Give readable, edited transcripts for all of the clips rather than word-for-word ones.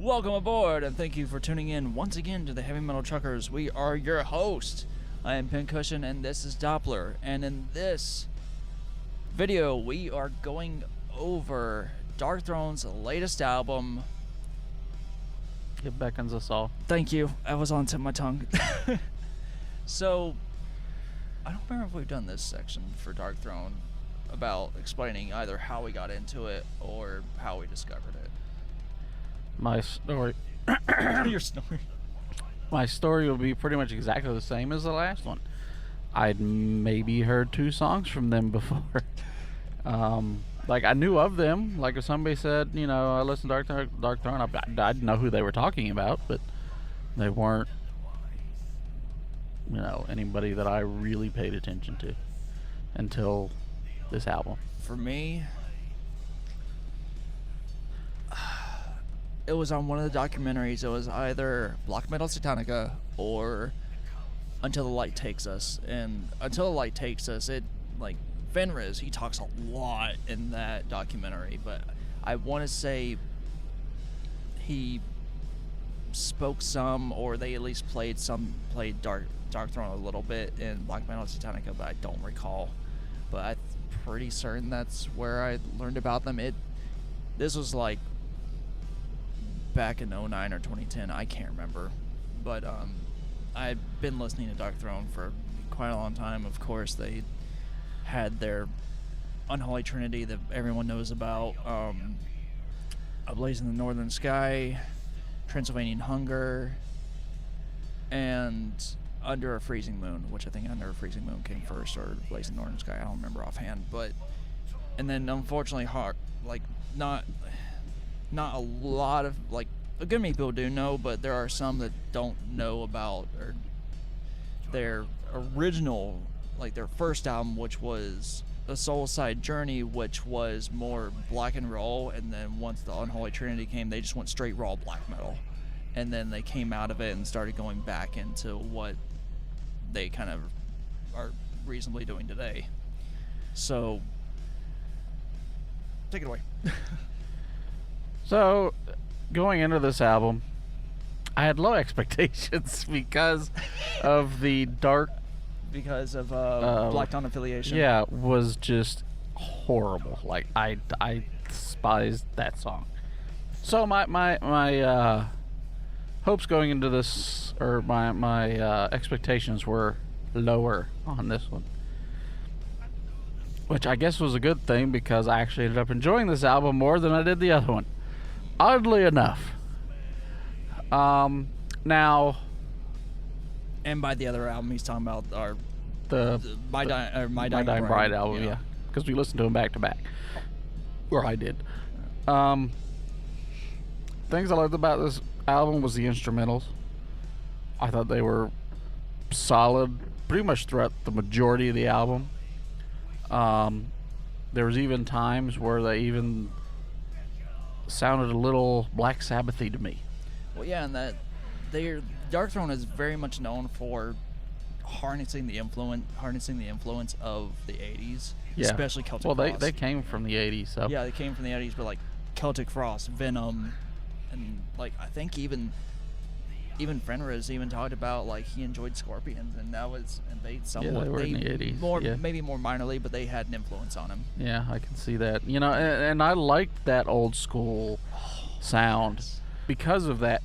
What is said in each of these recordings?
Welcome aboard, and thank you for tuning in once again to the Heavy Metal Truckers. We are your host. I am Pincushion, and this is Doppler. And in this video, we are going over Darkthrone's latest album. It beckons us all. Thank you. I was on the tip of my tongue. So, I don't remember if we've done this section for Darkthrone about explaining either how we got into it or how we discovered it. My story. Your story. My story will be pretty much exactly the same as the last one. I'd maybe heard 2 songs from them before. Like, I knew of them. Like, if somebody said, you know, I listened to Darkthrone, I'd know who they were talking about, but they weren't, you know, anybody that I really paid attention to until this album. For me, it was on one of the documentaries. It was either Black Metal Satanica or Until the Light Takes Us. And Until the Light Takes Us, it, like, Fenriz, he talks a lot in that documentary, but I want to say he spoke some, or they at least played Darkthrone a little bit in Black Metal Satanica, but I don't recall. But I'm pretty certain that's where I learned about them. This was like back in 2009 or 2010, I can't remember. But I've been listening to Darkthrone for quite a long time. Of course, they had their Unholy Trinity that everyone knows about, A Blaze in the Northern Sky, Transylvanian Hunger, and Under a Freezing Moon, which I think Under a Freezing Moon came first, or Blaze in the Northern Sky, I don't remember offhand. But and then unfortunately, not a lot of, like, a good many people do know, but there are some that don't know about or their original, like their first album, which was A Soulside Journey, which was more black and roll, and then once the Unholy Trinity came, they just went straight raw black metal, and then they came out of it and started going back into what they kind of are reasonably doing today. So take it away. So, going into this album, I had low expectations because of the dark... Because of Black Dawn affiliation. Yeah, was just horrible. Like, I despised that song. So my hopes going into this, or my expectations were lower on this one, which I guess was a good thing because I actually ended up enjoying this album more than I did the other one, oddly enough. Now, and by the other album, he's talking about My Dying Bride album, yeah, because we listened to them back to back, or I did. Things I loved about this album was the instrumentals. I thought they were solid pretty much throughout the majority of the album. There was even times where they even sounded a little Black Sabbathy to me. Well, yeah, and that Darkthrone is very much known for harnessing the influence of the 80s, yeah. Especially Celtic Frost. Well, they came from the 80s, so yeah, they came from the 80s, but like Celtic Frost, Venom, and like I think even Fenriz even talked about, like, he enjoyed Scorpions, and that was, and they somewhat, they were in the 80s, more, yeah. Maybe more minorly, but they had an influence on him. Yeah, I can see that. You know, and I liked that old school sound. Because of that,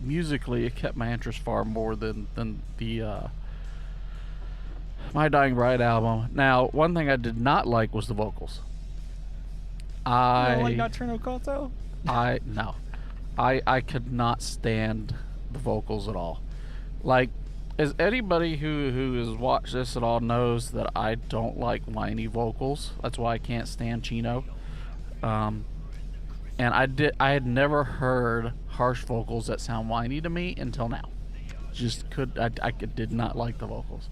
musically it kept my interest far more than the My Dying Bride album. Now, one thing I did not like was the vocals. You don't like Nocturno Culto? I could not stand the vocals at all. Like, as anybody who has watched this at all knows that I don't like whiny vocals. That's why I can't stand Chino. And I had never heard harsh vocals that sound whiny to me until now. I did not like the vocals.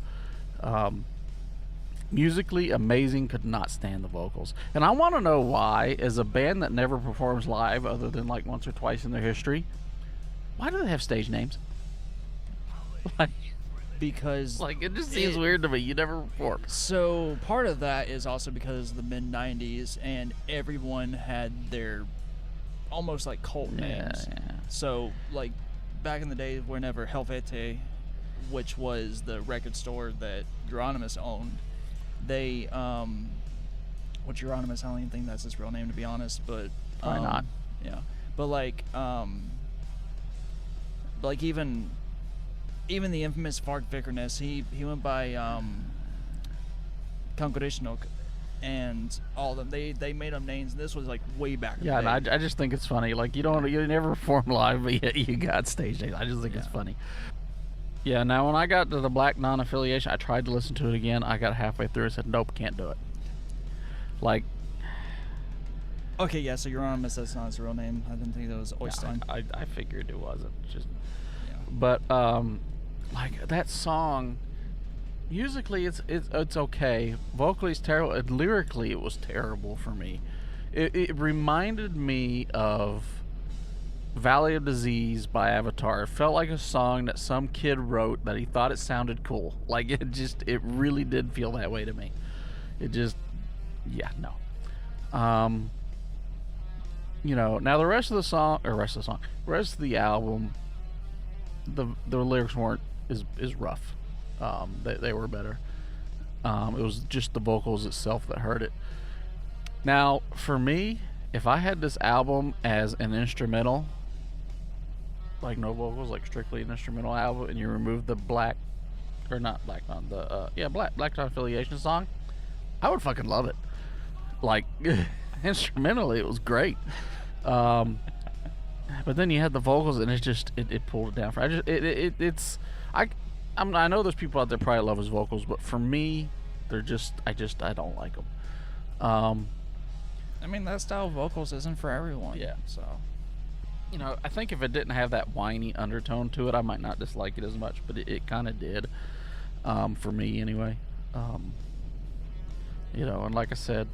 Musically amazing, could not stand the vocals. And I want to know why, as a band that never performs live other than like once or twice in their history, why do they have stage names? Like, because like, it just seems weird to me. You never perform. So part of that is also because of the mid 90s, and everyone had their almost like cult names. Yeah. So, like, back in the day, whenever Helvete, which was the record store that Euronymous owned, they, which Euronymous, I don't even think that's his real name, to be honest, but... Why not? Yeah. But, like even the infamous Varg Vikernes, he went by, Konkurishnok, and all of them, they made them names, and this was, like, way back in Yeah, the day. and I just think it's funny. Like, you never perform live, but yet you got stage names. I just think it's funny. Yeah, now when I got to the Black Non-Affiliation, I tried to listen to it again. I got halfway through and said, nope, can't do it. Like... Okay, yeah, so Euronymous, that's not his real name. I didn't think that was Oystein. Yeah, I figured it wasn't. Just... Yeah. But, like, that song... Musically, it's okay. Vocally, it's terrible. And lyrically, it was terrible for me. It reminded me of Valley of Disease by Avatar. It felt like a song that some kid wrote that he thought it sounded cool. Like, it really did feel that way to me. It just, yeah, no. You know, now the rest of the album, the lyrics weren't as rough. They were better. It was just the vocals itself that hurt it. Now, for me, if I had this album as an instrumental, like no vocals, like strictly an instrumental album, and you remove the Black Non-Affiliation song, I would fucking love it. Like, instrumentally, it was great. But then you had the vocals, and it pulled it down. I know there's people out there probably love his vocals, but for me, I don't like them. I mean, that style of vocals isn't for everyone. Yeah. So, you know, I think if it didn't have that whiny undertone to it, I might not dislike it as much, but it kind of did, for me anyway. You know, and like I said,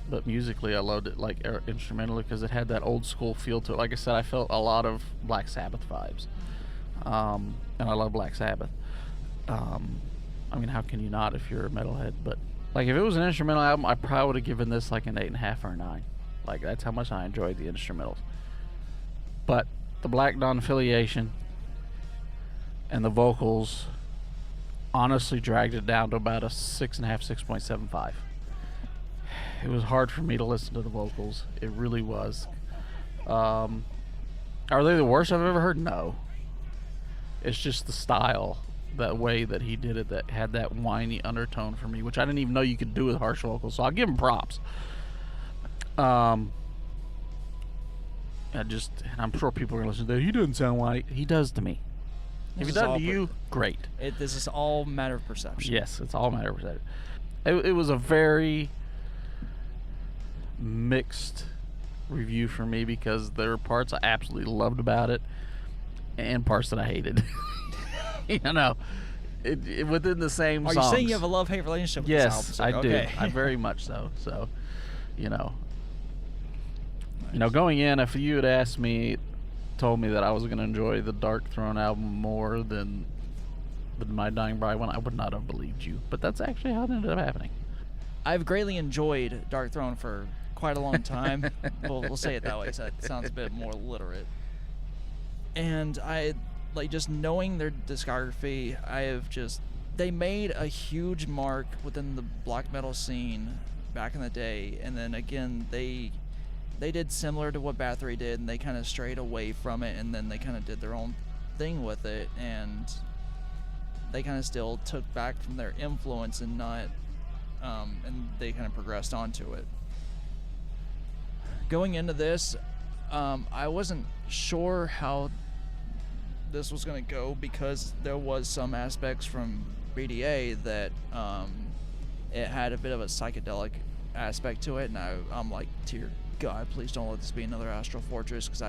but musically I loved it, like instrumentally, because it had that old school feel to it. Like I said, I felt a lot of Black Sabbath vibes, and I love Black Sabbath. I mean, how can you not if you're a metalhead? But like, if it was an instrumental album, I probably would have given this like an 8.5 or a 9. Like, that's how much I enjoyed the instrumentals. But the Black Non-Affiliation and the vocals honestly dragged it down to about a 6.5, 6.75. It was hard for me to listen to the vocals. It really was. Are they the worst I've ever heard? No. It's just the style, that way that he did it, that had that whiny undertone for me, which I didn't even know you could do with harsh vocals, so I'll give him props. And I'm sure people are going to listen to that. He doesn't sound whiny. He does to me. If he does to you, great. This is all matter of perception. Yes, it's all matter of perception. It was a very mixed review for me, because there were parts I absolutely loved about it and parts that I hated. You know, it within the same songs. Are you saying you have a love-hate relationship with this album? Yes, sir? I do. Okay. I very much so. So, you know, going in, if you had told me that I was going to enjoy the Darkthrone album more than My Dying Bride one, I would not have believed you. But that's actually how it ended up happening. I've greatly enjoyed Darkthrone for quite a long time. We'll say it that way, so it sounds a bit more literate. And just knowing their discography, they made a huge mark within the black metal scene back in the day, and then again they did similar to what Bathory did, and they kind of strayed away from it, and then they kind of did their own thing with it, and they kind of still took back from their influence and not and they kind of progressed onto it. Going into this, I wasn't sure how this was going to go, because there was some aspects from BDA that it had a bit of a psychedelic aspect to it, and I'm like, dear God, please don't let this be another Astral Fortress, because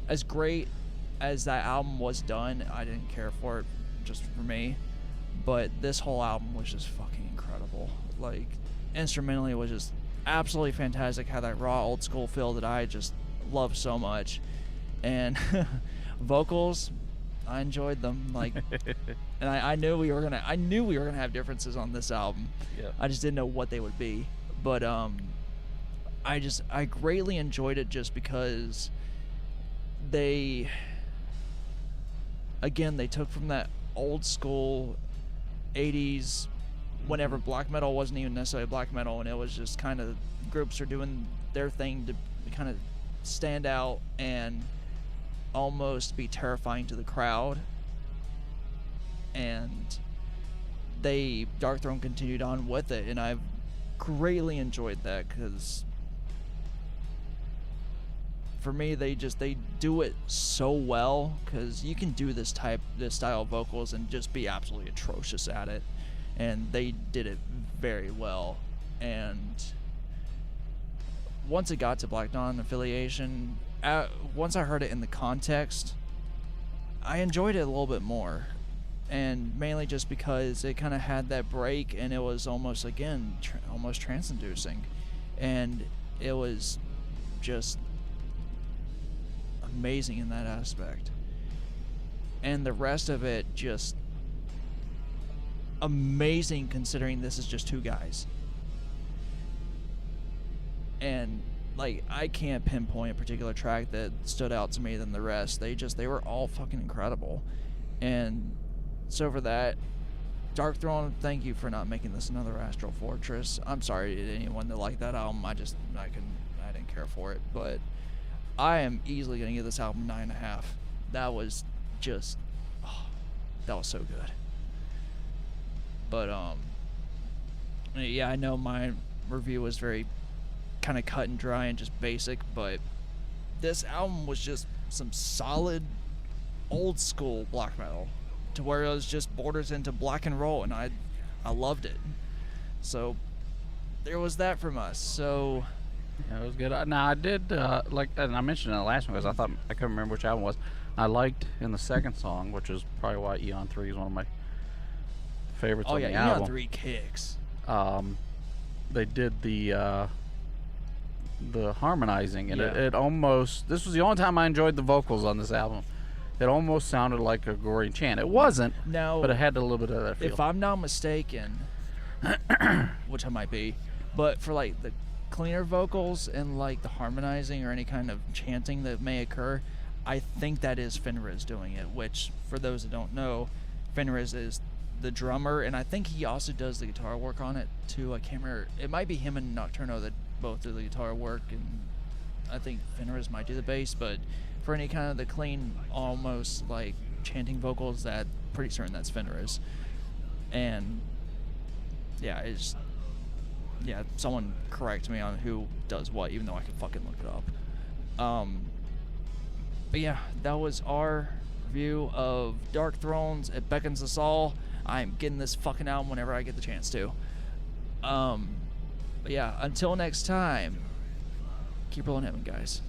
as great as that album was done, I didn't care for it, just for me, but this whole album was just fucking incredible. Like, instrumentally, it was just absolutely fantastic, had that raw old school feel that I just love so much, and vocals, I enjoyed them, like, and I knew we were gonna have differences on this album. Yeah. I just didn't know what they would be, but I greatly enjoyed it, just because they again, they took from that old school 80s, whenever black metal wasn't even necessarily black metal, and it was just kind of groups are doing their thing to kind of stand out and almost be terrifying to the crowd. And Darkthrone continued on with it, and I've greatly enjoyed that, because for me, they do it so well, because you can do this style of vocals and just be absolutely atrocious at it, and they did it very well. And once it got to Black Dawn affiliation, once I heard it in the context, I enjoyed it a little bit more, and mainly just because it kind of had that break, and it was almost, again, almost trance-inducing, and it was just amazing in that aspect. And the rest of it just amazing, considering this is just two guys. And like, I can't pinpoint a particular track that stood out to me than the rest. They were all fucking incredible. And so for that, Darkthrone, thank you for not making this another Astral Fortress. I'm sorry to anyone that liked that album. I didn't care for it, but I am easily gonna give this album 9.5. That was just, that was so good. But yeah, I know my review was very kind of cut and dry and just basic, but this album was just some solid old school black metal, to where it was just borders into black and roll, and I loved it. So there was that from us. So yeah, it was good. Now I did like, and I mentioned in the last one because I couldn't remember which album it was. I liked in the second song, which is probably why Eon 3 is one of my favorites on the album. Eon 3 kicks. They did the harmonizing, and it almost, this was the only time I enjoyed the vocals on this album. It almost sounded like a Gregorian chant. It wasn't, but it had a little bit of that feel. If I'm not mistaken, which I might be, but for like the cleaner vocals and like the harmonizing or any kind of chanting that may occur, I think that is Fenriz doing it, which, for those that don't know, Fenriz is the drummer, and I think he also does the guitar work on it too. I can't remember. It might be him and Nocturno that both do the guitar work, and I think Fenriz might do the bass, but for any kind of the clean, almost like chanting vocals, that pretty certain that's Fenriz. And yeah, someone correct me on who does what, even though I can fucking look it up. But yeah, that was our review of Darkthrone's It Beckons Us All. I'm getting this fucking album whenever I get the chance to. But yeah, until next time, keep rolling heaven, guys.